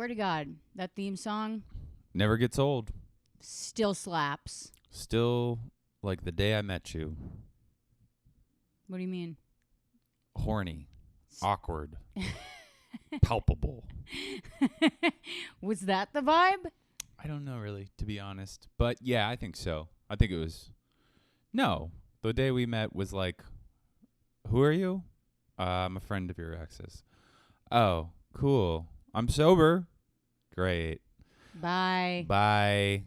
swear to God, that theme song Never gets old. still slaps. Still like the day I met you. What do you mean? Horny. Awkward. Palpable. Was that the vibe? I don't know really, to be honest. But yeah, I think so. I think it was. No. The day we met was like, who are you? I'm a friend of your ex's. Oh, cool. I'm sober. Great. Bye. Bye.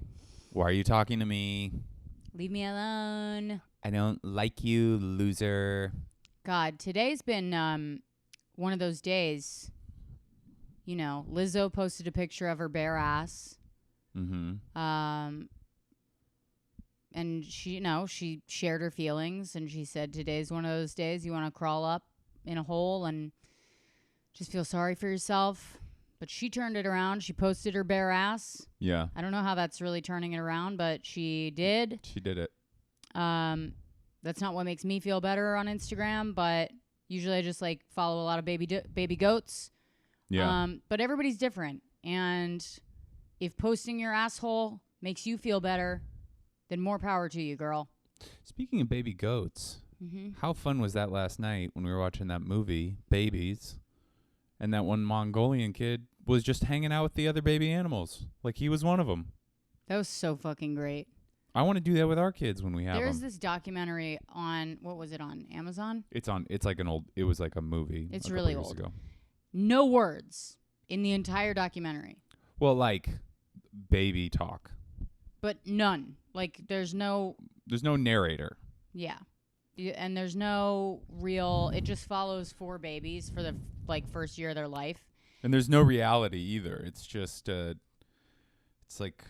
Why are you talking to me? Leave me alone. I don't like you, loser. God, today's been one of those days. You know, Lizzo posted a picture of her bare ass. Mm-hmm. And she shared her feelings, and she said today's one of those days you want to crawl up in a hole and just feel sorry for yourself. But she turned it around. She posted her bare ass. Yeah. I don't know how that's really turning it around, but she did. She did it. That's not what makes me feel better on Instagram, but usually I just like follow a lot of baby goats. Yeah. But everybody's different, and if posting your asshole makes you feel better, then more power to you, girl. Speaking of baby goats, how fun was that last night when we were watching that movie, Babies, and that one Mongolian kid was just hanging out with the other baby animals, like he was one of them. That was so fucking great. I want to do that with our kids when we have them. There's this documentary on, what was it, on Amazon? It's like it was like a movie. It's a really couple years old. ago. No words in the entire documentary. Well, like baby talk. But none. Like, there's no narrator. Yeah. And there's no real, it just follows 4 babies for the first year of their life. And there's no reality either. It's just it's like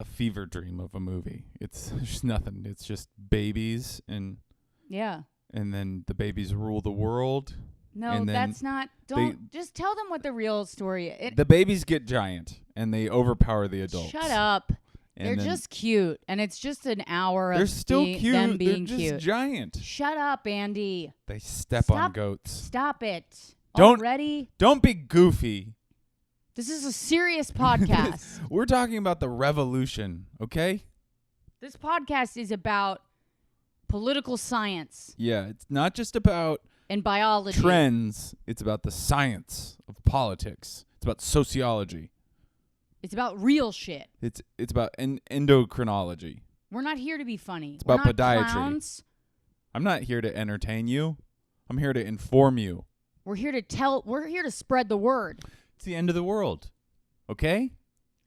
a fever dream of a movie. It's just nothing. It's just babies and then the babies rule the world. No, that's not. Just tell them what the real story is. The babies get giant and they overpower the adults. Shut up. And they're just cute, and it's just an hour of they're still cute. Them being they're just cute. Giant. Shut up, Andy. They step on goats. Stop it. Don't already. Don't be goofy. This is a serious podcast. We're talking about the revolution, okay? This podcast is about political science. Yeah, it's not just about and biology. Trends. It's about the science of politics. It's about sociology. It's about real shit. It's about endocrinology. We're not here to be funny. It's about We're not podiatry. Clowns. I'm not here to entertain you. I'm here to inform you. We're here to spread the word. It's the end of the world. Okay?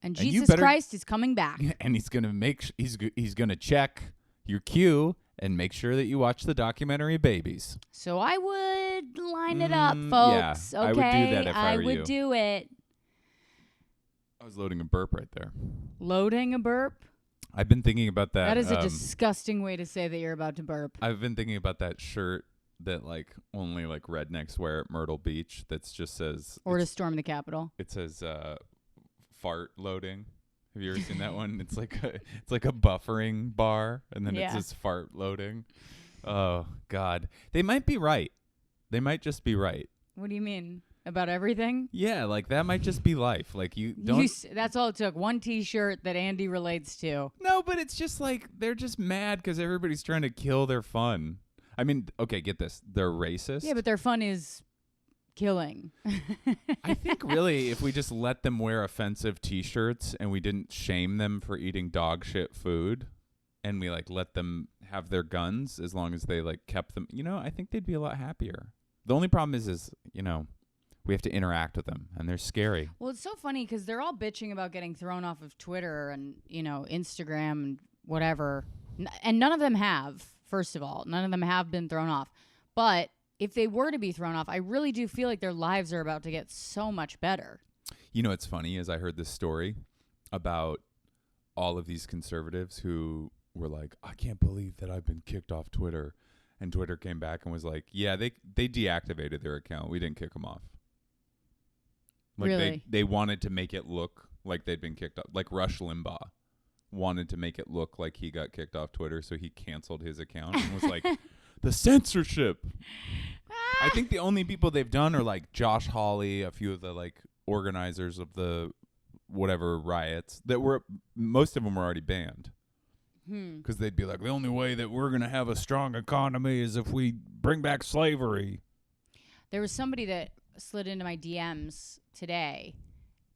And Jesus Christ is coming back. And he's going to he's going to check your queue and make sure that you watch the documentary Babies. So I would line it up, folks. Yeah, okay? I would do that if I were you. I would do it. I was loading a burp right there. Loading a burp? I've been thinking about that. That is a disgusting way to say that you're about to burp. I've been thinking about that shirt that only rednecks wear at Myrtle Beach that just says... Or to storm the Capitol. It says fart loading. Have you ever seen that one? It's like a buffering bar, and then it says fart loading. Oh, God. They might be right. They might just be right. What do you mean? About everything? Yeah, that might just be life. You don't... that's all it took. One T-shirt that Andy relates to. No, but it's just they're just mad because everybody's trying to kill their fun. I mean, okay, get this. They're racist. Yeah, but their fun is killing. I think really if we just let them wear offensive T-shirts and we didn't shame them for eating dog shit food and we let them have their guns as long as they kept them, I think they'd be a lot happier. The only problem is we have to interact with them, and they're scary. Well, it's so funny because they're all bitching about getting thrown off of Twitter and, Instagram and whatever. And none of them have, first of all. None of them have been thrown off. But if they were to be thrown off, I really do feel like their lives are about to get so much better. You know what's funny is I heard this story about all of these conservatives who were like, I can't believe that I've been kicked off Twitter. And Twitter came back and was like, yeah, they deactivated their account. We didn't kick them off. Really? They wanted to make it look like they'd been kicked off. Like Rush Limbaugh wanted to make it look like he got kicked off Twitter, so he canceled his account and was like, the censorship. I think the only people they've done are Josh Hawley, a few of the organizers of the whatever riots that were, most of them were already banned. Because they'd be like, the only way that we're going to have a strong economy is if we bring back slavery. There was somebody that slid into my DMs today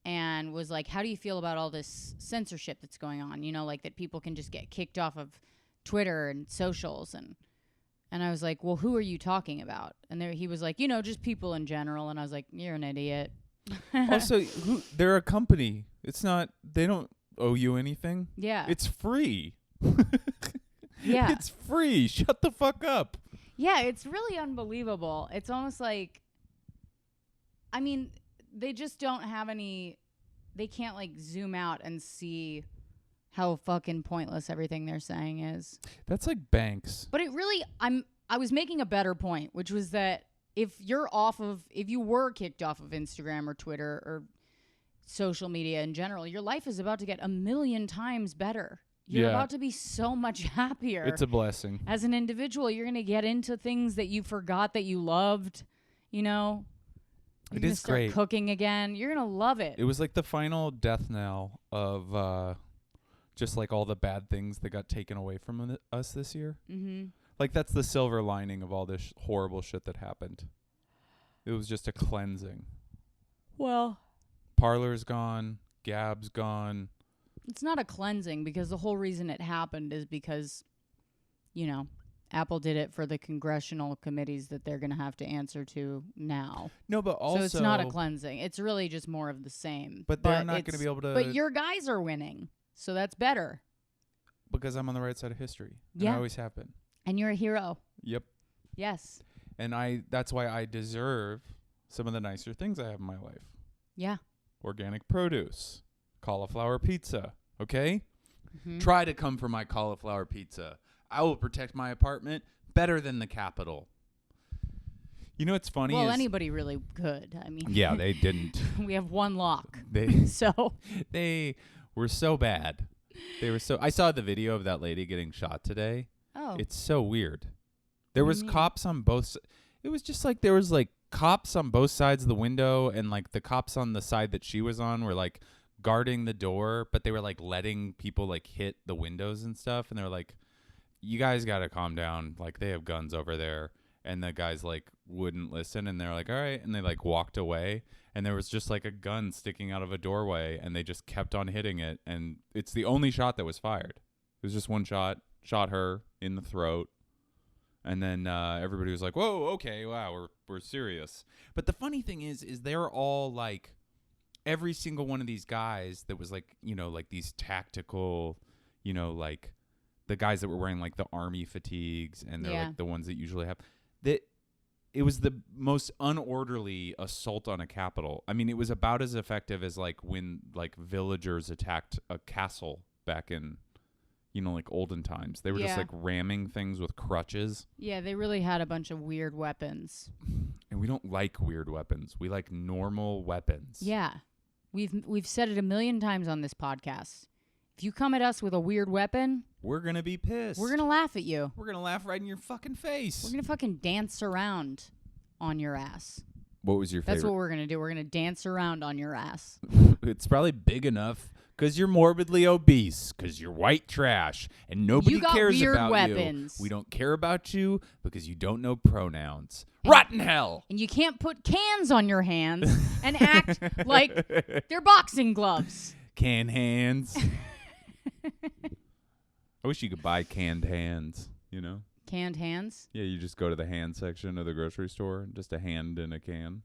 and was like, how do you feel about all this censorship that's going on? You know, like that people can just get kicked off of Twitter and socials. And I was like, well, who are you talking about? And he was like, you know, just people in general. And I was like, you're an idiot. Also, they're a company. It's not, they don't owe you anything. Yeah. It's free. Yeah. It's free. Shut the fuck up. Yeah, it's really unbelievable. It's almost like, I mean, they just don't have any, they can't like zoom out and see how fucking pointless everything they're saying is. That's like banks. But it really, I was making a better point, which was that if you were kicked off of Instagram or Twitter or social media in general, your life is about to get 1,000,000 times better. You're about to be so much happier. It's a blessing. As an individual, you're going to get into things that you forgot that you loved, you know? You're It is start great. Cooking again. You're going to love it. It was like the final death knell of just like all the bad things that got taken away from us this year. Mm-hmm. Like that's the silver lining of all this horrible shit that happened. It was just a cleansing. Well, Parlor's gone. Gab's gone. it's not a cleansing because the whole reason it happened is because, you know, Apple did it for the congressional committees that they're going to have to answer to now. No, but also... So it's not a cleansing. It's really just more of the same. But they're not going to be able to... But your guys are winning, so that's better. Because I'm on the right side of history. Yeah. I always have been. And you're a hero. Yep. Yes. And that's why I deserve some of the nicer things I have in my life. Yeah. Organic produce. Cauliflower pizza. Okay? Mm-hmm. Try to come for my cauliflower pizza. I will protect my apartment better than the Capitol. You know what's funny? Well, anybody really could. I mean... Yeah, they didn't. We have one lock. So... They were so bad. They were so... I saw the video of that lady getting shot today. Oh. It's so weird. There was mean? cops on both... It was just like there was like cops on both sides of the window, and like the cops on the side that she was on were like guarding the door, but they were like letting people like hit the windows and stuff, and they were like, you guys got to calm down. Like they have guns over there. And the guys like wouldn't listen, and they're like, all right. And they like walked away, and there was just like a gun sticking out of a doorway, and they just kept on hitting it. And it's the only shot that was fired. It was just one shot her in the throat. And then everybody was like, whoa, okay, wow, we're serious. But the funny thing is they're all like, every single one of these guys that was like, you know, like these tactical, you know, like the guys that were wearing like the army fatigues, and they're like the ones that usually have that. It was the most unorderly assault on a capital. I mean, it was about as effective as like when like villagers attacked a castle back in, you know, like olden times. They were just like ramming things with crutches. Yeah, they really had a bunch of weird weapons. And we don't like weird weapons. We like normal weapons. Yeah. We've said it 1,000,000 times on this podcast. If you come at us with a weird weapon, we're going to be pissed. We're going to laugh at you. We're going to laugh right in your fucking face. We're going to fucking dance around on your ass. What was your favorite? That's what we're going to do. We're going to dance around on your ass. It's probably big enough because you're morbidly obese, because you're white trash, and nobody cares about weapons. You. We don't care about you because you don't know pronouns. Rotten hell! And you can't put cans on your hands and act like they're boxing gloves. Canned hands. I wish you could buy canned hands, you know? Canned hands? Yeah, you just go to the hand section of the grocery store, and just a hand in a can.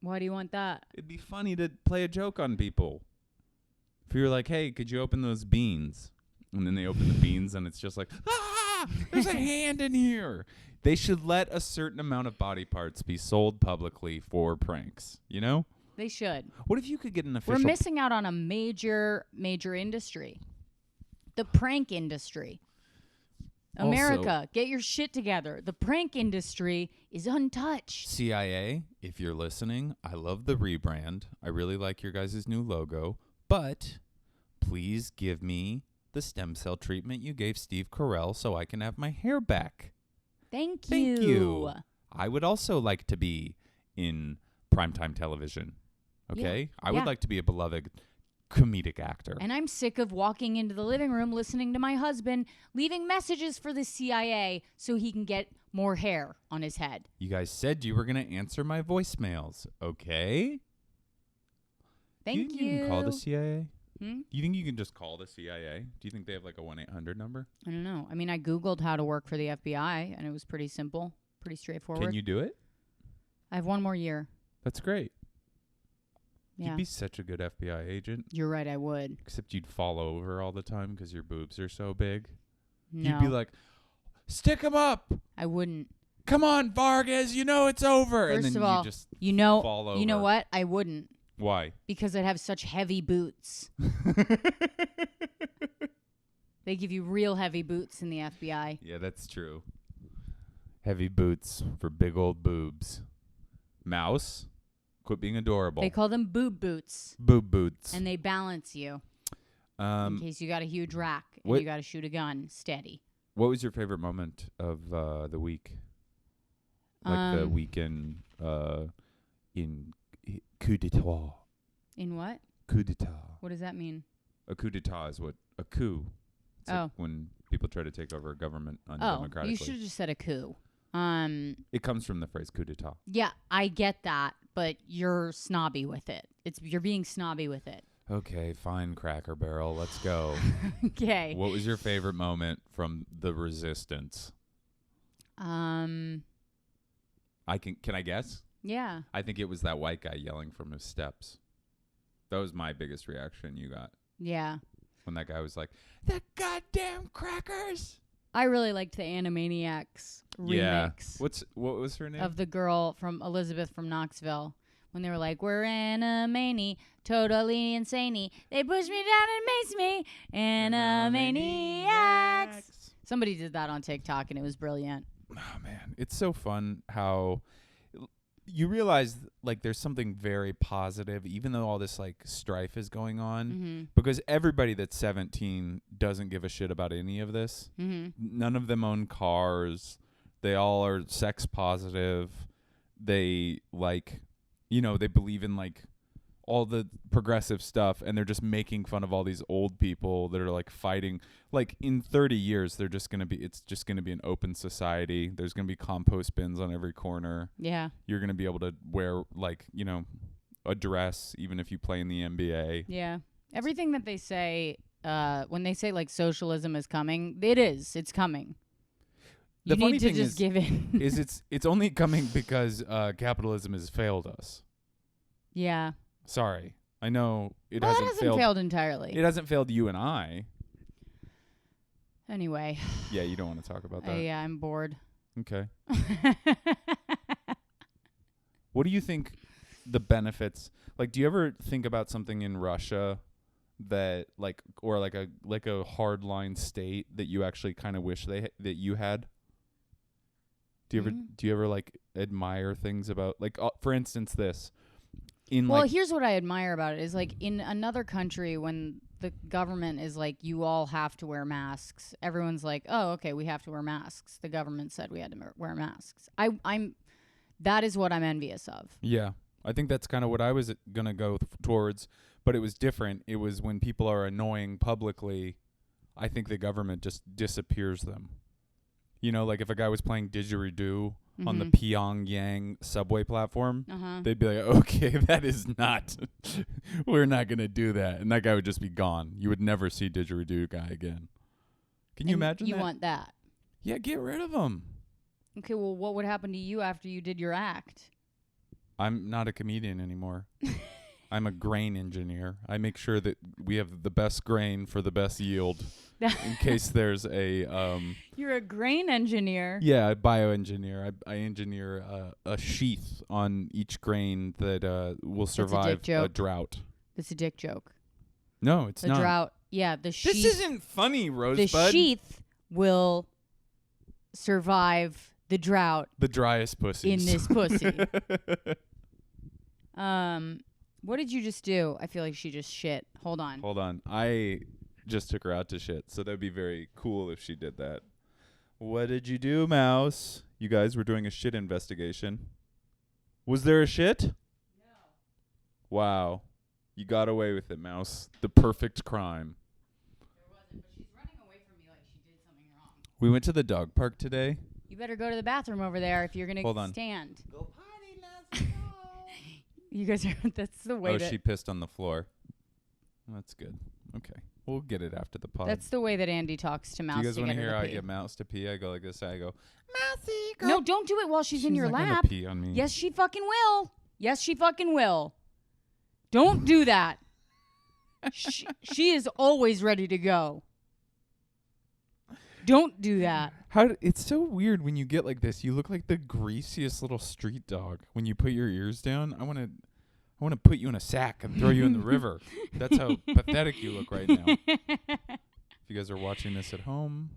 Why do you want that? It'd be funny to play a joke on people. If you were like, hey, could you open those beans? And then they open the beans, and it's just like, there's a hand in here. They should let a certain amount of body parts be sold publicly for pranks, you know? They should. What if you could get an official... We're missing out on a major industry. The prank industry. America, also, get your shit together. The prank industry is untouched. CIA, if you're listening, I love the rebrand. I really like your guys' new logo. But please give me the stem cell treatment you gave Steve Carell so I can have my hair back. Thank you. I would also like to be in primetime television. Okay? Yeah. I would like to be a beloved comedic actor. And I'm sick of walking into the living room listening to my husband leaving messages for the CIA so he can get more hair on his head. You guys said you were going to answer my voicemails. Okay? Thank you can call the CIA? Hmm? You think you can just call the CIA? Do you think they have like a 1-800 number? I don't know. I mean, I Googled how to work for the FBI, and it was pretty simple, pretty straightforward. Can you do it? I have 1 more year. That's great. Yeah. You'd be such a good FBI agent. You're right, I would. Except you'd fall over all the time because your boobs are so big. No. You'd be like, stick 'em up. I wouldn't. Come on, Vargas. You know it's over. First and then of all, you just You know, fall over. you know what? I wouldn't. Why? Because I'd have such heavy boots. They give you real heavy boots in the FBI. Yeah, that's true. Heavy boots for big old boobs. Mouse, quit being adorable. They call them boob boots. Boob boots. And they balance you in case you got a huge rack and you got to shoot a gun steady. What was your favorite moment of the week? Like the weekend in coup d'etat. In what? Coup d'etat. What does that mean? A coup d'etat is what a coup. It's like when people try to take over a government undemocratically. You should have just said a coup. It comes from the phrase coup d'etat. Yeah, I get that, but you're snobby with it. You're being snobby with it. Okay, fine, Cracker Barrel. Let's go. Okay. What was your favorite moment from the Resistance? Can I guess? Yeah. I think it was that white guy yelling from his steps. That was my biggest reaction you got. Yeah. When that guy was like, the goddamn crackers. I really liked the Animaniacs remix. What was her name? Of the girl from Elizabeth from Knoxville. When they were like, we're Animani, totally insane. They push me down and mace me. Animaniacs. Somebody did that on TikTok and it was brilliant. Oh, man. It's so fun how you realize like there's something very positive, even though all this like strife is going on, because everybody that's 17 doesn't give a shit about any of this. None of them own cars. They all are sex positive. They like, they believe in like all the progressive stuff, and they're just making fun of all these old people that are like fighting. Like in 30 years, it's just going to be an open society. There's going to be compost bins on every corner. Yeah. You're going to be able to wear like, a dress, even if you play in the NBA. Yeah. Everything that they say, when they say like socialism is coming, it's coming. You need to just give in. It's only coming because capitalism has failed us. Yeah. Sorry. I know it hasn't hasn't failed entirely. It hasn't failed you and I. Anyway. Yeah, you don't want to talk about that. Yeah, I'm bored. Okay. What do you think the benefits, like, do you ever think about something in Russia that like, or like a hardline state that you actually kind of wish that you had? Do you ever like admire things about, like, for instance, this? Here's what I admire about it is like in another country when the government is like, you all have to wear masks. Everyone's like, oh, okay, we have to wear masks. The government said we had to wear masks. That is what I'm envious of. Yeah. I think that's kind of what I was going to go towards, but it was different. It was when people are annoying publicly, I think the government just disappears them. Like if a guy was playing didgeridoo on the Pyongyang subway platform, they'd be like, okay, that is not, we're not going to do that. And that guy would just be gone. You would never see didgeridoo guy again. Can you imagine you that? Want that? Yeah, get rid of him. Okay, well, what would happen to you after you did your act? I'm not a comedian anymore. I'm a grain engineer. I make sure that we have the best grain for the best yield in case there's a... You're a grain engineer? Yeah, a bioengineer. I engineer a sheath on each grain that will survive a drought. It's a dick joke. No, it's not. The drought. Yeah, the sheath... This isn't funny, Rosebud. The sheath will survive the drought. The driest pussies. In this pussy. What did you just do? I feel like she just shit. Hold on. I just took her out to shit, so that'd be very cool if she did that. What did you do, Mouse? You guys were doing a shit investigation. Was there a shit? No. Wow. You got away with it, Mouse. The perfect crime. There wasn't, but she's running away from me like she did something wrong. We went to the dog park today. You better go to the bathroom over there if you're going to stand. Go potty, let's go. You guys are, that's the way Oh, that, she pissed on the floor. That's good. Okay. We'll get it after the pod. that's the way that Andy talks to Mouse. Do you guys want to hear how I get Mouse to pee? I go like this. I go, Mousy, go. No, don't do it while she's in your not gonna lap. pee on me. Yes, she fucking will. Yes, she fucking will. Don't do that. She is always ready to go. Don't do that. It's so weird when you get like this. You look like the greasiest little street dog when you put your ears down. I want to put you in a sack and throw you in the river. That's how pathetic you look right now. If you guys are watching this at home,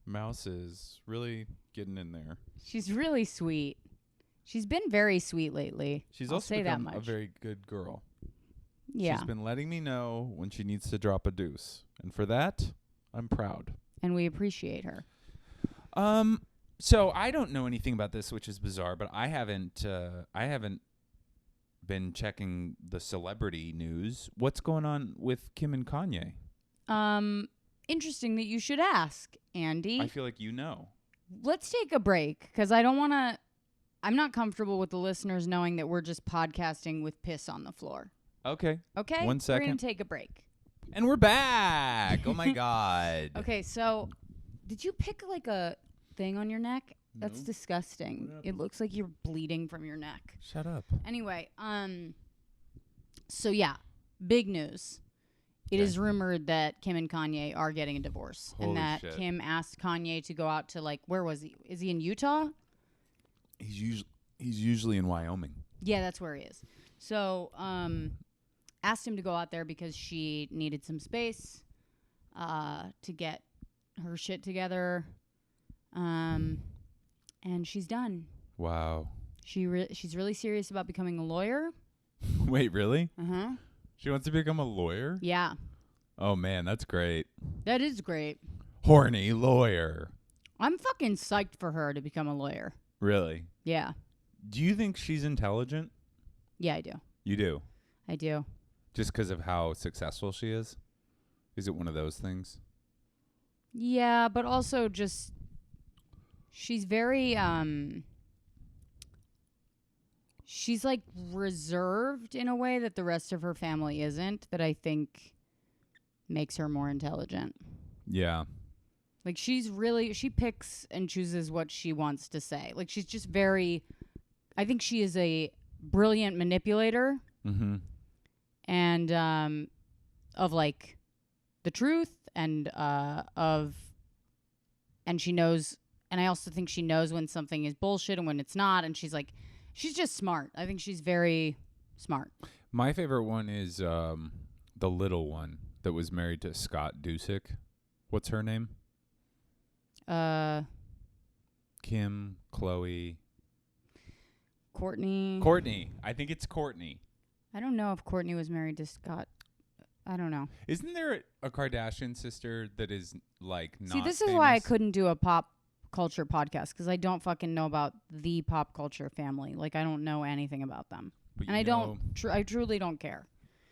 Mouse is really getting in there. She's really sweet. She's been very sweet lately. She's I'll also say that become much. a very good girl. Yeah. She's been letting me know when she needs to drop a deuce. And for that, I'm proud. And we appreciate her. So I don't know anything about this, which is bizarre, but I haven't been checking the celebrity news. What's going on with Kim and Kanye? Interesting that you should ask, Andy. I feel like you know. Let's take a break because I'm not comfortable with the listeners knowing that we're just podcasting with piss on the floor. Okay. Okay? 1 second. We're going to take a break. And we're back. Oh, my God. Okay, so did you pick like a thing on your neck? That's No. disgusting. It looks like you're bleeding from your neck. Shut up. Anyway, so yeah, big news. It is rumored that Kim and Kanye are getting a divorce. Holy and that shit. Kim asked Kanye to go out to where was he? Is he in Utah? He's usually in Wyoming. Yeah, that's where he is. So, asked him to go out there because she needed some space to get her shit together. And she's done. Wow. She's really serious about becoming a lawyer. Wait, really? Uh-huh. She wants to become a lawyer? Yeah. Oh, man, that's great. That is great. Horny lawyer. I'm fucking psyched for her to become a lawyer. Really? Yeah. Do you think she's intelligent? Yeah, I do. You do? I do. Just because of how successful she is? Is it one of those things? Yeah, but also just she's very she's like reserved in a way that the rest of her family isn't, that I think makes her more intelligent. Yeah. Like she picks and chooses what she wants to say. Like she's just I think she is a brilliant manipulator. Mm-hmm. And of like the truth and and she knows, and I also think she knows when something is bullshit and when it's not, and she's just smart. I think she's very smart. My favorite one is the little one that was married to Scott Disick. What's her name? Kim, Chloe. Courtney. I think it's Courtney. I don't know if Courtney was married to Scott. I don't know. Isn't there a Kardashian sister that is like not See, this is famous? why I couldn't do a pop culture podcast, because I don't fucking know about the pop culture family. Like, I don't know anything about them. But And I don't, I truly don't care.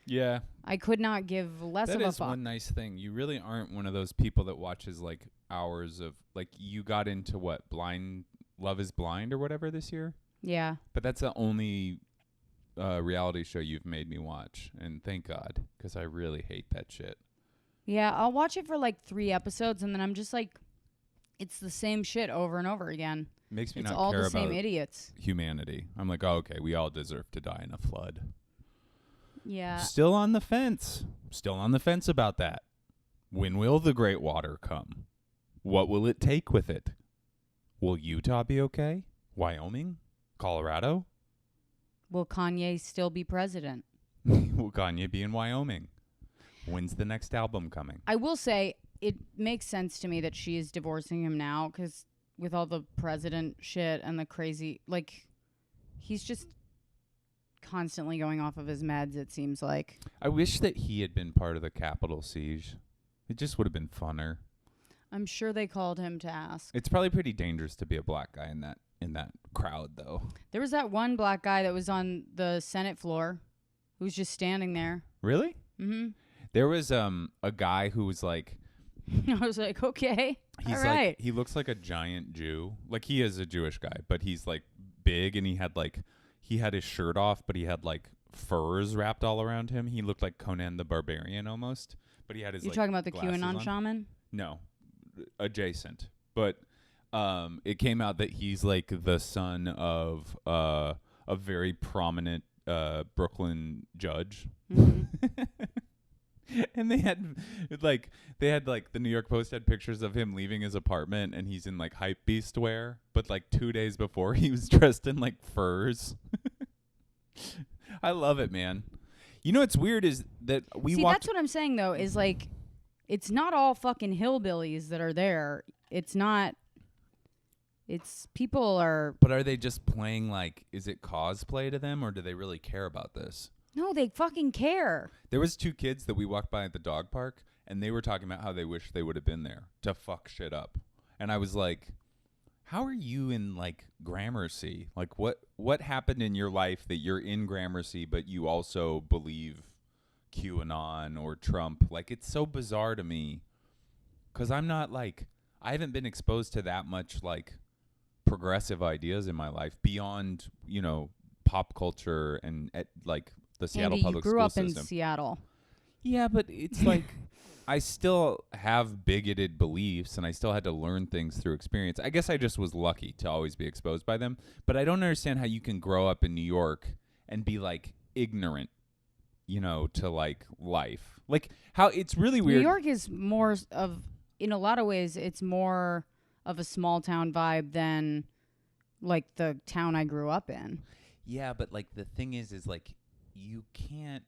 Yeah. I could not give less of a fuck. That is one nice thing. You really aren't one of those people that watches like hours of, like, you got into what, Love is Blind or whatever this year? Yeah. But that's the only reality show you've made me watch. And thank God, because I really hate that shit. Yeah, I'll watch it for like 3 episodes, and then I'm just like, it's the same shit over and over again. Makes me it's not all care the same about idiots. humanity. I'm like, oh, okay, we all deserve to die in a flood. Yeah. Still on the fence. Still on the fence about that. When will the great water come? What will it take with it? Will Utah be okay? Wyoming? Colorado? Will Kanye still be president? Will Kanye be in Wyoming? When's the next album coming? I will say it makes sense to me that she is divorcing him now, because with all the president shit and the crazy, like, he's just constantly going off of his meds, it seems like. I wish that he had been part of the Capitol siege. It just would have been funner. I'm sure they called him to ask. It's probably pretty dangerous to be a black guy in that crowd, though. There was that one black guy that was on the Senate floor who's just standing there. Really? Mm-hmm. There was a guy who was like, I was like, okay, he's all right. like, he looks like a giant Jew. Like he is a Jewish guy, but he's like big, and he had his shirt off, but he had like furs wrapped all around him. He looked like Conan the Barbarian almost, but he had his. You're like, talking about the glasses QAnon on. shaman? No, adjacent. But it came out that he's like the son of a very prominent Brooklyn judge. Mm-hmm. And they had like the New York Post had pictures of him leaving his apartment, and he's in like hype beast wear, but like 2 days before he was dressed in like furs. I love it, man. You know what's weird is that that's what I'm saying though, is like it's not all fucking hillbillies that are there. It's not. It's people are. But are they just playing like? Is it cosplay to them, or do they really care about this? No, they fucking care. There was 2 kids that we walked by at the dog park, and they were talking about how they wish they would have been there to fuck shit up. And I was like, how are you in like Gramercy? Like what happened in your life that you're in Gramercy, but you also believe QAnon or Trump? Like, it's so bizarre to me, because I haven't been exposed to that much like progressive ideas in my life beyond, pop culture and like the Seattle Andy, public you grew school up system. in Seattle. Yeah, but it's like I still have bigoted beliefs, and I still had to learn things through experience. I guess I just was lucky to always be exposed by them. But I don't understand how you can grow up in New York and be like ignorant, to like life. Like how it's really weird. New York is more of, in a lot of ways, it's more of a small town vibe than like the town I grew up in. Yeah, but like the thing is like you can't.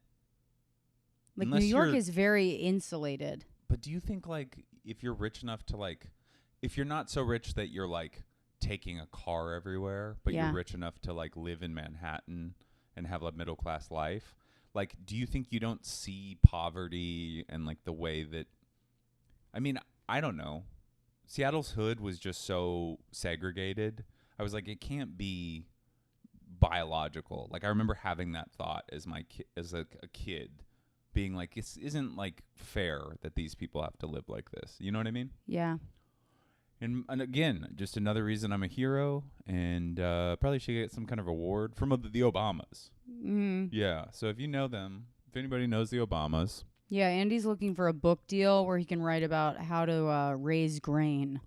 Like New York is very insulated. But do you think like if you're rich enough to like, if you're not so rich that you're like taking a car everywhere, but you're rich enough to like live in Manhattan and have a middle class life, like do you think you don't see poverty and like the way that, I mean, I don't know. Seattle's hood was just so segregated. I was like, it can't be biological. Like I remember having that thought as a kid, being like, it isn't like fair that these people have to live like this. You know what I mean? Yeah. And again, just another reason I'm a hero, and probably should get some kind of award from the Obamas. Mm. Yeah. So if you know them, if anybody knows the Obamas. Yeah, Andy's looking for a book deal where he can write about how to raise grain.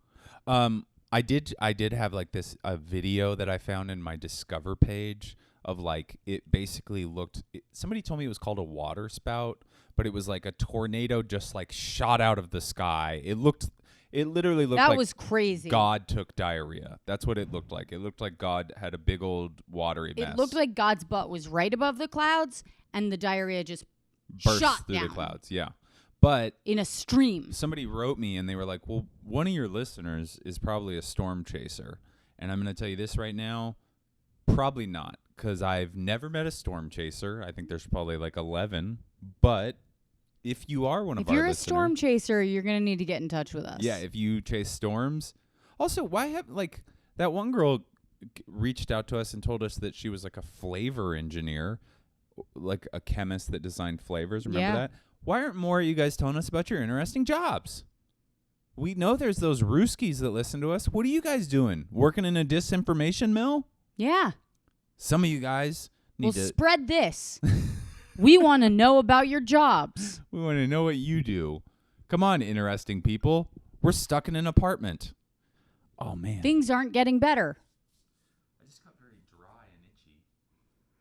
I did have like this video that I found in my Discover page of like, it basically looked, somebody told me it was called a water spout, but it was like a tornado just like shot out of the sky. It literally looked like that was crazy. God took diarrhea. That's what it looked like. It looked like God had a big old watery mess. It looked like God's butt was right above the clouds and the diarrhea just burst shot through down the clouds. Yeah. But in a stream. Somebody wrote me and they were like, well, one of your listeners is probably a storm chaser. And I'm going to tell you this right now, probably not, because I've never met a storm chaser. I think there's probably like 11. But if you are one of our listeners. If you're a storm chaser, you're going to need to get in touch with us. Yeah, if you chase storms. Also, why have, like, that one girl reached out to us and told us that she was like a flavor engineer, like a chemist that designed flavors. Remember that? Why aren't more of you guys telling us about your interesting jobs? We know there's those Rooskies that listen to us. What are you guys doing? Working in a disinformation mill? Yeah. Some of you guys need to spread this. We want to know about your jobs. We want to know what you do. Come on, interesting people. We're stuck in an apartment. Oh, man. Things aren't getting better. I just got very dry and itchy.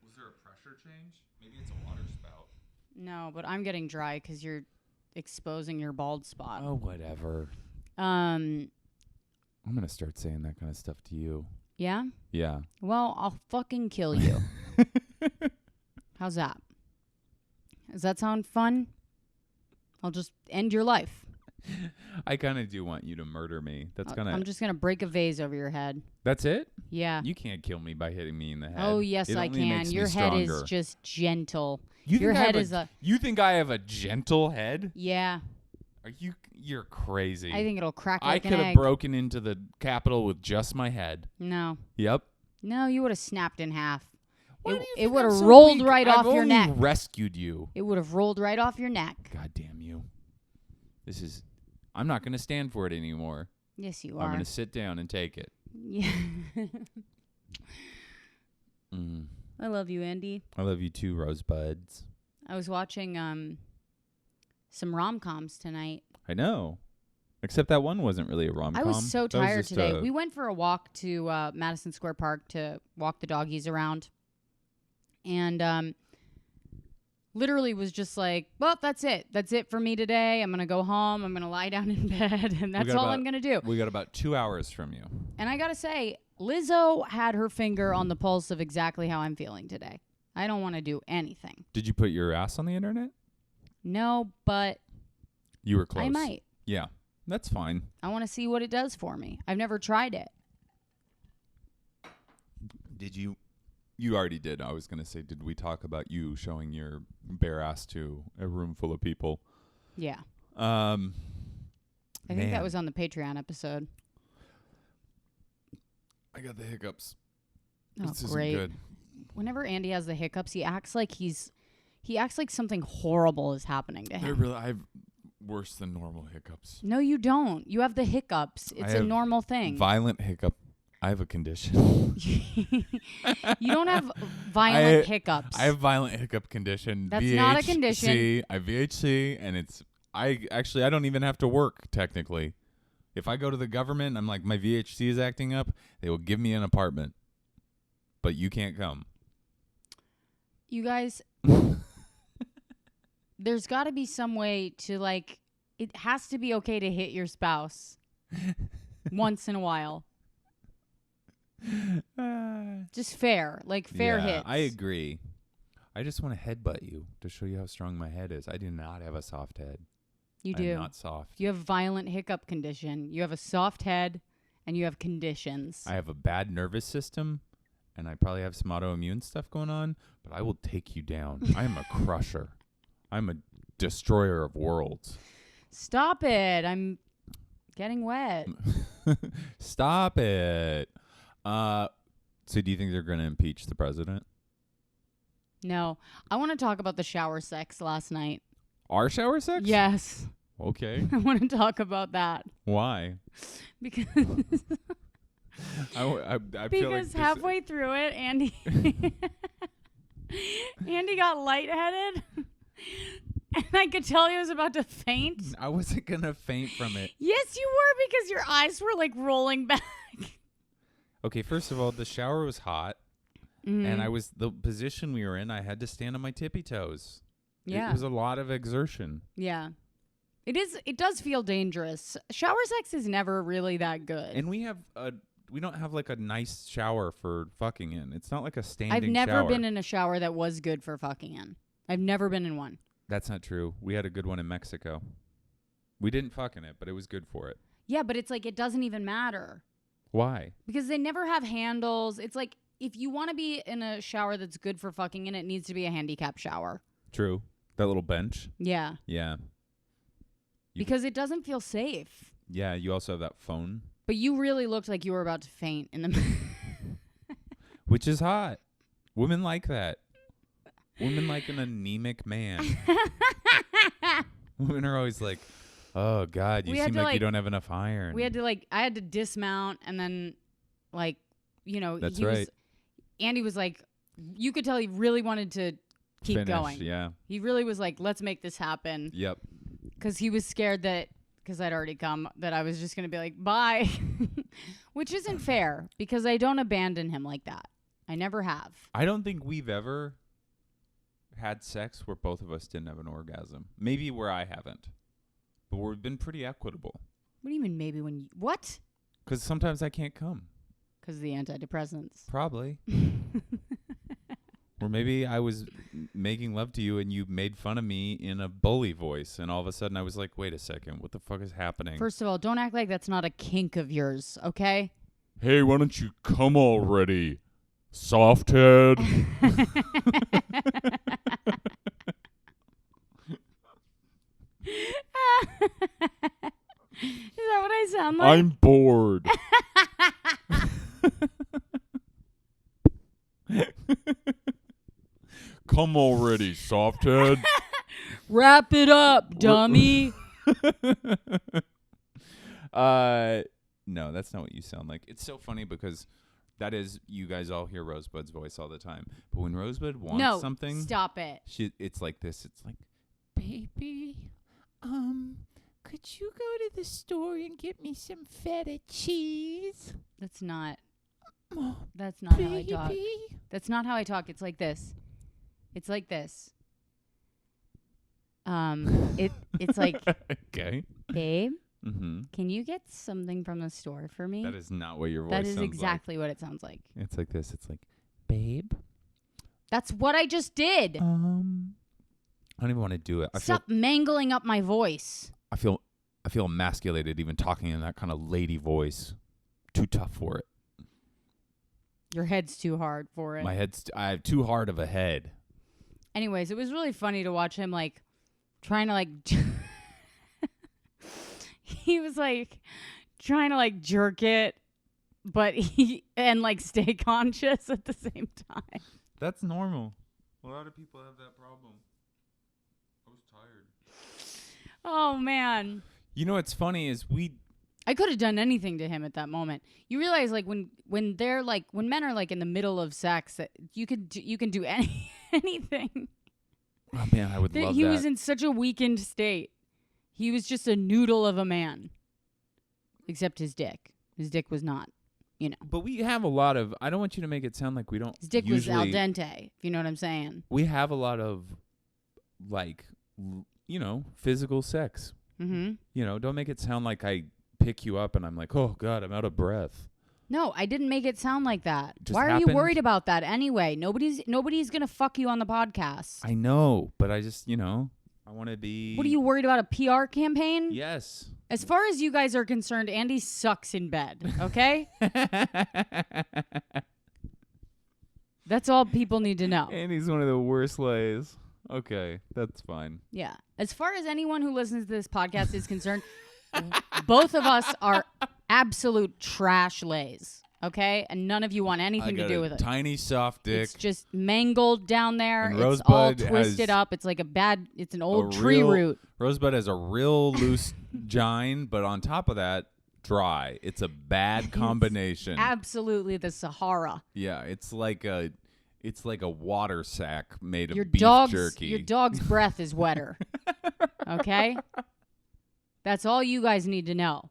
Was there a pressure change? Maybe it's a water spout. No, but I'm getting dry because you're exposing your bald spot. Oh, whatever. I'm going to start saying that kind of stuff to you. Yeah? Yeah. Well, I'll fucking kill you. How's that? Does that sound fun? I'll just end your life. I kind of do want you to murder me. I'm just going to break a vase over your head. That's it? Yeah. You can't kill me by hitting me in the head. Oh, yes, I can. Your head is just gentle. Your head is a... You think I have a gentle head? Yeah. You're crazy. I think it'll crack like an egg. I could have broken into the Capitol with just my head. No. Yep. No, you would have snapped in half. It would have rolled weak? right I've off your only neck. rescued you. It would have rolled right off your neck. God damn you. I'm not going to stand for it anymore. Yes, you are. I'm going to sit down and take it. Yeah. I love you, Andy. I love you too, Rosebuds. I was watching some rom-coms tonight. I know. Except that one wasn't really a rom-com. I was so tired today. We We went for a walk to Madison Square Park to walk the doggies around. And literally was just like, well, that's it. That's it for me today. I'm going to go home. I'm going to lie down in bed. And that's all I'm going to do. We got about 2 hours from you. And I got to say, Lizzo had her finger on the pulse of exactly how I'm feeling today. I don't want to do anything. Did you put your ass on the internet? No, but You were close. I might. Yeah, that's fine. I want to see what it does for me. I've never tried it. Did you? You already did. I was going to say, did we talk about you showing your bare ass to a room full of people? Yeah. I I think that was on the Patreon episode. I got the hiccups. Oh, This great. isn't good. Whenever Andy has the hiccups, he acts like something horrible is happening to him. I have worse than normal hiccups. No, you don't. You have the hiccups. It's a have normal thing. Violent hiccup. I have a condition. You don't have violent hiccups. I have violent hiccup condition. That's not a condition. I have VHC, and I don't even have to work technically. If I go to the government, I'm like, my VHC is acting up. They will give me an apartment, but you can't come. You guys, there's got to be some way to it has to be okay to hit your spouse once in a while. Just fair, fair hits. I agree. I just want to headbutt you to show you how strong my head is. I do not have a soft head. You do. I'm not soft. You have violent hiccup condition. You have a soft head, and you have conditions. I have a bad nervous system, and I probably have some autoimmune stuff going on, but I will take you down. I am a crusher. I'm a destroyer of worlds. Stop it. I'm getting wet. Stop it. So do you think they're going to impeach the president? No. I want to talk about the shower sex last night. Our shower sex? Yes. Okay. I want to talk about that. Why? Because I feel because like halfway through it, Andy got lightheaded. And I could tell he was about to faint. I wasn't going to faint from it. Yes, you were, because your eyes were rolling back. Okay, first of all, the shower was hot. And the position we were in, I had to stand on my tippy toes. Yeah. It was a lot of exertion. Yeah. It does feel dangerous. Shower sex is never really that good. And we don't have a nice shower for fucking in. It's not like a standing I've never shower. been in a shower that was good for fucking in. I've never been in one. That's not true. We had a good one in Mexico. We didn't fuck in it, but it was good for it. Yeah, but it's it doesn't even matter. Why? Because they never have handles. It's if you want to be in a shower that's good for fucking in, it needs to be a handicap shower. True. That little bench. Yeah. Yeah. Because it doesn't feel safe. Yeah, you also have that phone. But you really looked like you were about to faint in the Which is hot. Women like that. Women like an anemic man. Women are always like, oh, God, you seem like you don't have enough iron. We had to I had to dismount and then That's right. Andy was you could tell he really wanted to keep going. Yeah. He really was let's make this happen. Yep. Because he was scared that, because I'd already come, that I was just going to be bye. Which isn't fair, because I don't abandon him like that. I never have. I don't think we've ever had sex where both of us didn't have an orgasm. Maybe where I haven't. But we've been pretty equitable. What do you mean maybe when you... What? Because sometimes I can't come. Because of the antidepressants. Probably. Or maybe I was making love to you and you made fun of me in a bully voice. And all of a sudden I was like, wait a second. What the fuck is happening? First of all, don't act like that's not a kink of yours, okay? Hey, why don't you come already? Soft head. Is that what I sound like? I'm bored. come already, softhead. Wrap it up, dummy. No, that's not what you sound like. It's so funny because that is, you guys all hear Rosebud's voice all the time. But when Rosebud wants something, stop it. It's like this. It's like, baby, could you go to the store and get me some feta cheese? That's not Oh, how I baby. talk. That's not how I talk. It's like this. It's like this. It's like, okay. babe, Mm-hmm. can you get something from the store for me? That is not what your voice That sounds is like. exactly what it sounds like. It's like this. It's like, babe. That's what I just did. I don't even want to do it. Stop mangling up my voice. I feel emasculated even talking in that kind of lady voice. Too tough for it. Your head's too hard for it. I have too hard of a head. Anyways, it was really funny to watch him like trying to like he was like trying to like jerk it, but and like stay conscious at the same time. That's normal. A lot of people have that problem. I was tired. Oh man. You know what's funny is I could have done anything to him at that moment. You realize like when they're like when men are like in the middle of sex that you can do anything. Oh man, I would love that. He was in such a weakened state. He was just a noodle of a man. Except his dick. His dick was not, But we have a lot of, I don't want you to make it sound like we don't. His dick was al dente, if you know what I'm saying. We have a lot of like, physical sex. Mm-hmm. Don't make it sound like I pick you up and I'm like, oh God, I'm out of breath. No, I didn't make it sound like that. Just Why are happened. you worried about that anyway? Nobody's gonna fuck you on the podcast. I know, but I just, I want to be. What are you worried about? A PR campaign? Yes. As far as you guys are concerned, Andy sucks in bed. Okay. That's all people need to know. Andy's one of the worst lays. Okay, that's fine. Yeah. As far as anyone who listens to this podcast is concerned, both of us are absolute trash lays. Okay? And none of you want anything to do with it. Tiny soft dick. It's just mangled down there. And It's all Rosebud twisted up. It's like it's an old tree root. Rosebud has a real loose gine, but on top of that, dry. It's a bad combination. Absolutely the Sahara. Yeah, it's like a water sack made of Your beef jerky. Your dog's breath is wetter. Okay? That's all you guys need to know.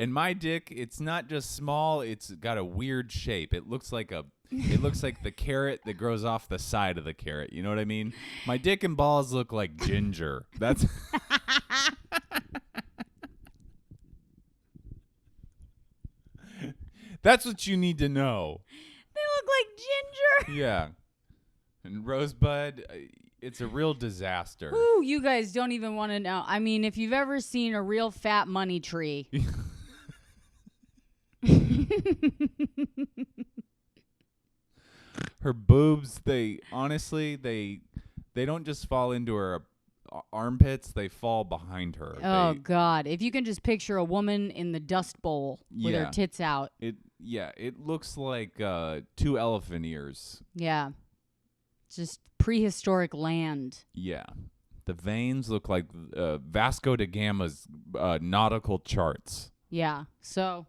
And my dick, it's not just small, it's got a weird shape. It looks like the carrot that grows off the side of the carrot. You know what I mean? My dick and balls look like ginger. That's That's what you need to know. They look like ginger. Yeah. And Rosebud, it's a real disaster. Ooh, you guys don't even want to know. I mean, if you've ever seen a real fat money tree. Her boobs, they don't just fall into her armpits, they fall behind her. Oh God. If you can just picture a woman in the Dust Bowl with her tits out. It looks like 2 elephant ears. Yeah. Just prehistoric land. Yeah. The veins look like Vasco da Gama's nautical charts. Yeah. So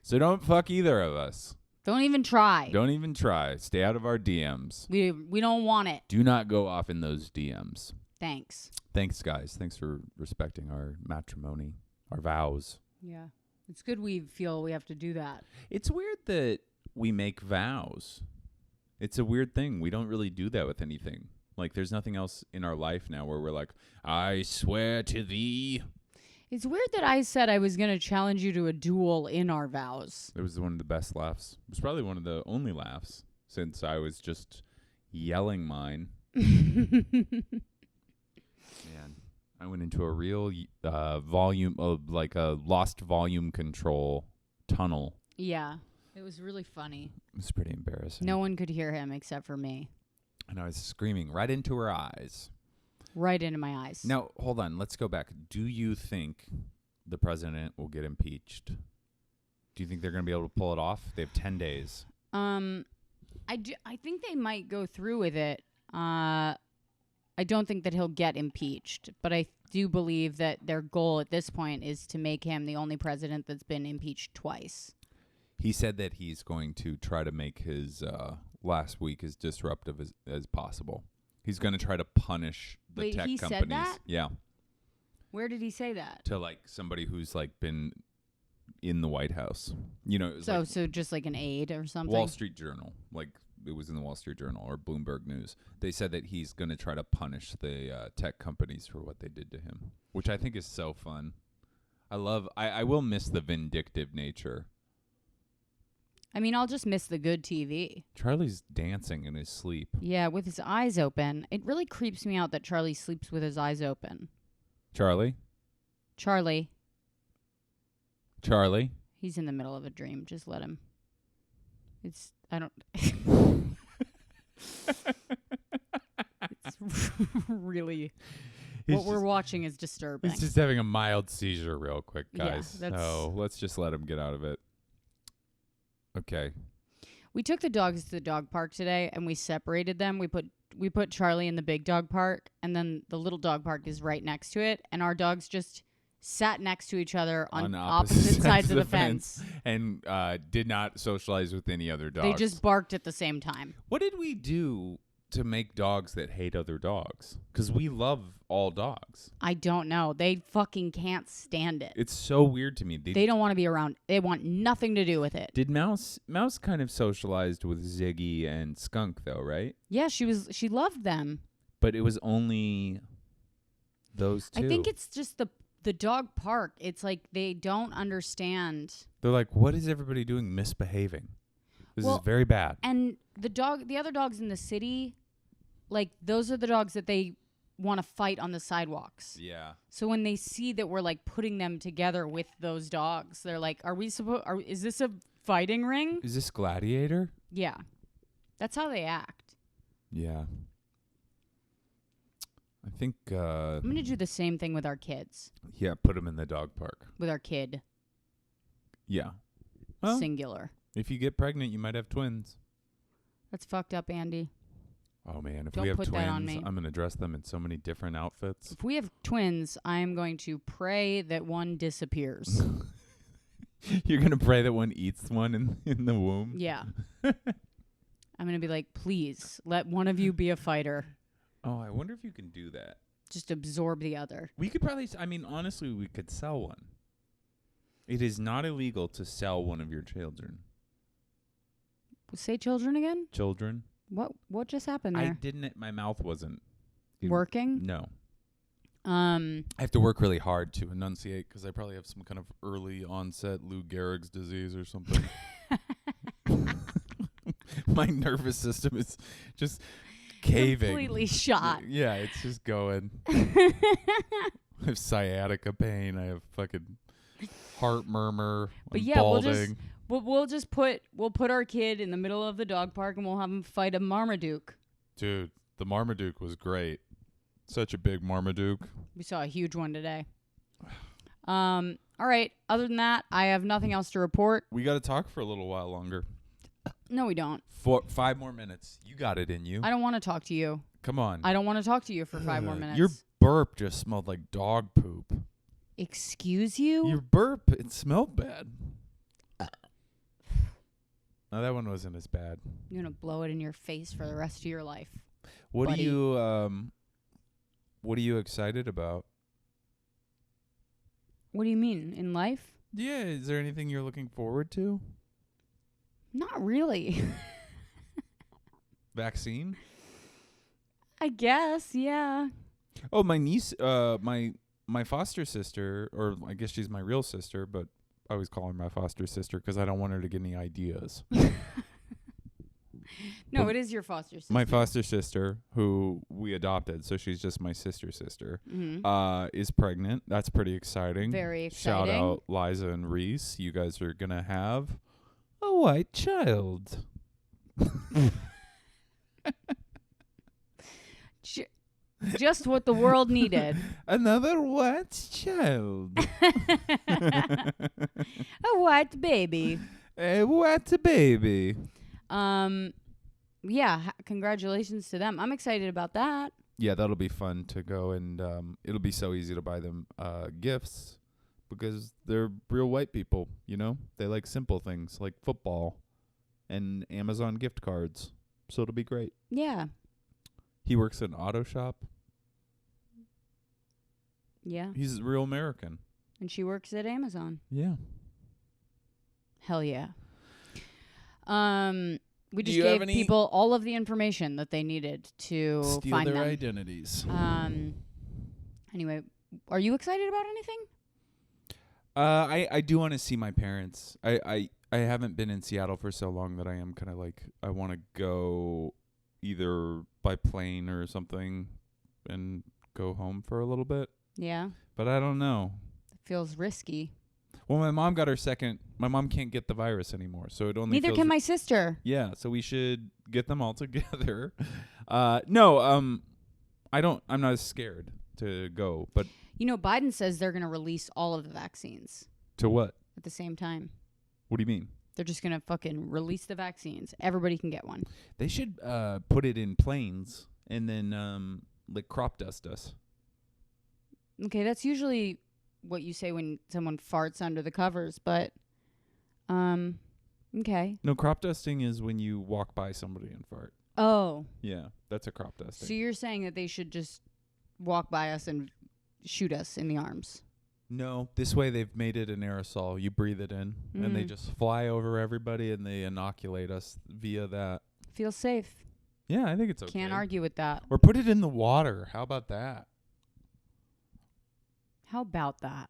don't fuck either of us. don't even try. Don't even try. Stay out of our DMs. We don't want it. Do not go off in those DMs. Thanks. Thanks, guys. Thanks for respecting our matrimony, our vows. Yeah. It's good we feel we have to do that. It's weird that we make vows. It's a weird thing. We don't really do that with anything. Like, there's nothing else in our life now where we're like, I swear to thee. It's weird that I said I was going to challenge you to a duel in our vows. It was one of the best laughs. It was probably one of the only laughs since I was just yelling mine. Man, I went into a real volume of like a lost volume control tunnel. Yeah. It was really funny. It was pretty embarrassing. No one could hear him except for me. And I was screaming right into her eyes. Right into my eyes. Now, hold on. Let's go back. Do you think the president will get impeached? Do you think they're going to be able to pull it off? They have 10 days. I think they might go through with it. I don't think that he'll get impeached, but I do believe that their goal at this point is to make him the only president that's been impeached twice. He said that he's going to try to make his last week as disruptive as possible. He's going to try to punish the Wait, tech he companies. said that? Yeah. Where did he say that? To like somebody who's like been in the White House. You know, it was So just like an aide or something? Wall Street Journal. Like it was in the Wall Street Journal or Bloomberg News. They said that he's going to try to punish the tech companies for what they did to him, which I think is so fun. I will miss the vindictive nature. I mean, I'll just miss the good TV. Charlie's dancing in his sleep. Yeah, with his eyes open. It really creeps me out that Charlie sleeps with his eyes open. Charlie? He's in the middle of a dream. Just let him. It's really... What we're watching is disturbing. He's just having a mild seizure real quick, guys. Yeah, so let's just let him get out of it. Okay. We took the dogs to the dog park today, and we separated them. We put Charlie in the big dog park, and then the little dog park is right next to it, and our dogs just sat next to each other on opposite sides of the fence. And did not socialize with any other dogs. They just barked at the same time. What did we do to make dogs that hate other dogs? Because we love all dogs. I don't know. They fucking can't stand it. It's so weird to me. They don't want to be around. They want nothing to do with it. Did Mouse kind of socialized with Ziggy and Skunk though, right? Yeah, she loved them. But it was only those two. I think it's just the dog park. It's like they don't understand. They're like, what is everybody doing misbehaving? This is very bad. And the other dogs in the city, like those are the dogs that they want to fight on the sidewalks. Yeah. So when they see that we're like putting them together with those dogs, they're like, is this a fighting ring? Is this Gladiator? Yeah. That's how they act. Yeah. I think I'm going to do the same thing with our kids. Yeah, put them in the dog park. With our kid. Yeah. Well, singular. If you get pregnant, you might have twins. That's fucked up, Andy. Oh, man. If Don't we have put twins, that on me. I'm going to dress them in so many different outfits. If we have twins, I am going to pray that one disappears. You're going to pray that one eats one in the womb? Yeah. I'm going to be like, please, let one of you be a fighter. Oh, I wonder if you can do that. Just absorb the other. We could probably, honestly, we could sell one. It is not illegal to sell one of your children. Say children again? Children. What just happened there? I didn't, my mouth wasn't. Working? No. I have to work really hard to enunciate because I probably have some kind of early onset Lou Gehrig's disease or something. My nervous system is just caving. Completely shot. Yeah, it's just going. I have sciatica pain. I have fucking heart murmur. But I'm yeah, balding. we'll put our kid in the middle of the dog park and we'll have him fight a Marmaduke. Dude, the Marmaduke was great. Such a big Marmaduke. We saw a huge one today. All right. Other than that, I have nothing else to report. We got to talk for a little while longer. No, we don't. 5 more minutes. You got it in you. I don't want to talk to you. Come on. I don't want to talk to you for 5 more minutes. Your burp just smelled like dog poop. Excuse you? Your burp, it smelled bad. No, that one wasn't as bad. You're going to blow it in your face for the rest of your life. What buddy. What are you excited about? What do you mean? In life? Yeah, is there anything you're looking forward to? Not really. Vaccine? I guess, yeah. Oh, my niece, my foster sister, or I guess she's my real sister, but I always call her my foster sister because I don't want her to get any ideas. No, it is your foster sister. My foster sister, who we adopted, so she's just my sister, is pregnant. That's pretty exciting. Very exciting. Shout out Liza and Reese. You guys are going to have a white child. Just what the world needed. Another white child. A white baby. A white baby. congratulations to them. I'm excited about that. Yeah, that'll be fun to go, and it'll be so easy to buy them gifts because they're real white people, you know? They like simple things like football and Amazon gift cards. So it'll be great. Yeah. He works at an auto shop. Yeah. He's a real American. And she works at Amazon. Yeah. Hell yeah. We just you have gave any- people all of the information that they needed to Steal find their them. identities. Anyway, are you excited about anything? I do want to see my parents. I haven't been in Seattle for so long that I am kind of like, I want to go either by plane or something and go home for a little bit. Yeah. But I don't know. It feels risky. Well, my mom got her second. My mom can't get the virus anymore, so it only. Neither can my sister. Yeah, so we should get them all together. No, I don't. I'm not as scared to go, but You know, Biden says they're going to release all of the vaccines to what? at the same time. What do you mean? They're just going to fucking release the vaccines. Everybody can get one. They should put it in planes and then like crop dust us. Okay, that's usually what you say when someone farts under the covers, but okay. No, crop dusting is when you walk by somebody and fart. Oh. Yeah, that's a crop dusting. So you're saying that they should just walk by us and shoot us in the arms? No, this way they've made it an aerosol. You breathe it in, and they just fly over everybody, and they inoculate us via that. Feels safe. Yeah, I think it's okay. Can't argue with that. Or put it in the water. How about that? How about that?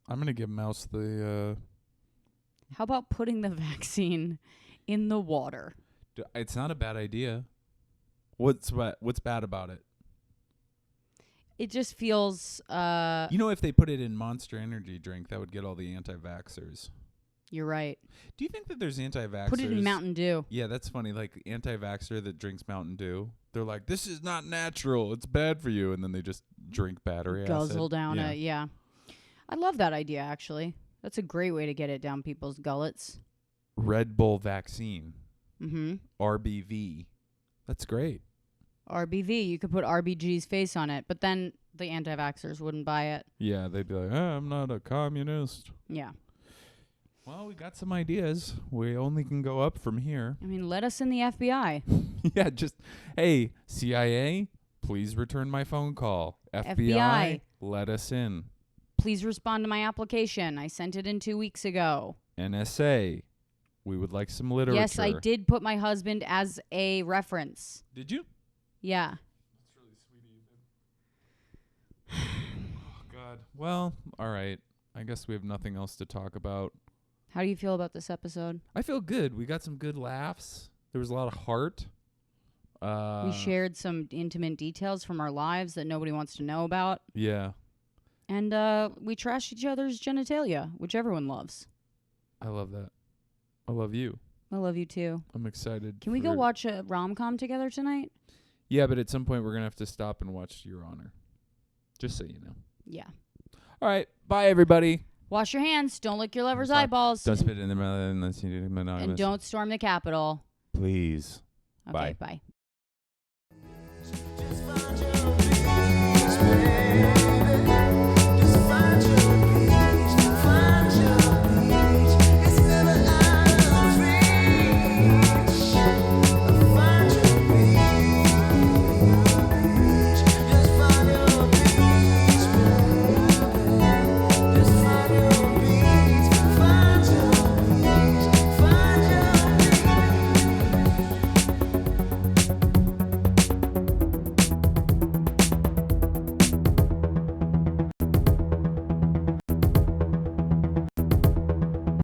I'm going to give Mouse the... How about putting the vaccine in the water? It's not a bad idea. What's bad about it? It just feels... You know, if they put it in Monster Energy drink, that would get all the anti-vaxxers. You're right. Do you think that there's anti-vaxxers? Put it in Mountain Dew. Yeah, that's funny. Like, anti-vaxxer that drinks Mountain Dew, they're like, this is not natural. It's bad for you. And then they just drink battery acid. Guzzle down it, yeah. I love that idea, actually. That's a great way to get it down people's gullets. Red Bull vaccine. Mm-hmm. RBV. That's great. RBV. You could put RBG's face on it, but then the anti-vaxxers wouldn't buy it. Yeah, they'd be like, I'm not a communist. Yeah. Well, we got some ideas. We only can go up from here. I mean, let us in the FBI. Yeah, just, hey, CIA, please return my phone call. FBI. Let us in. Please respond to my application. I sent it in 2 weeks ago. NSA, we would like some literature. Yes, I did put my husband as a reference. Did you? Yeah. That's really sweet of you. Oh, God. Well, all right. I guess we have nothing else to talk about. How do you feel about this episode? I feel good. We got some good laughs. There was a lot of heart. We shared some intimate details from our lives that nobody wants to know about. Yeah. And we trashed each other's genitalia, which everyone loves. I love that. I love you. I love you too. I'm excited. Can we go watch a rom-com together tonight? Yeah, but at some point we're going to have to stop and watch Your Honor. Just so you know. Yeah. All right. Bye, everybody. Wash your hands. Don't lick your lover's eyeballs. Don't spit in the mouth unless you do monogamous. And don't storm the Capitol. Please. Okay, bye. Bye.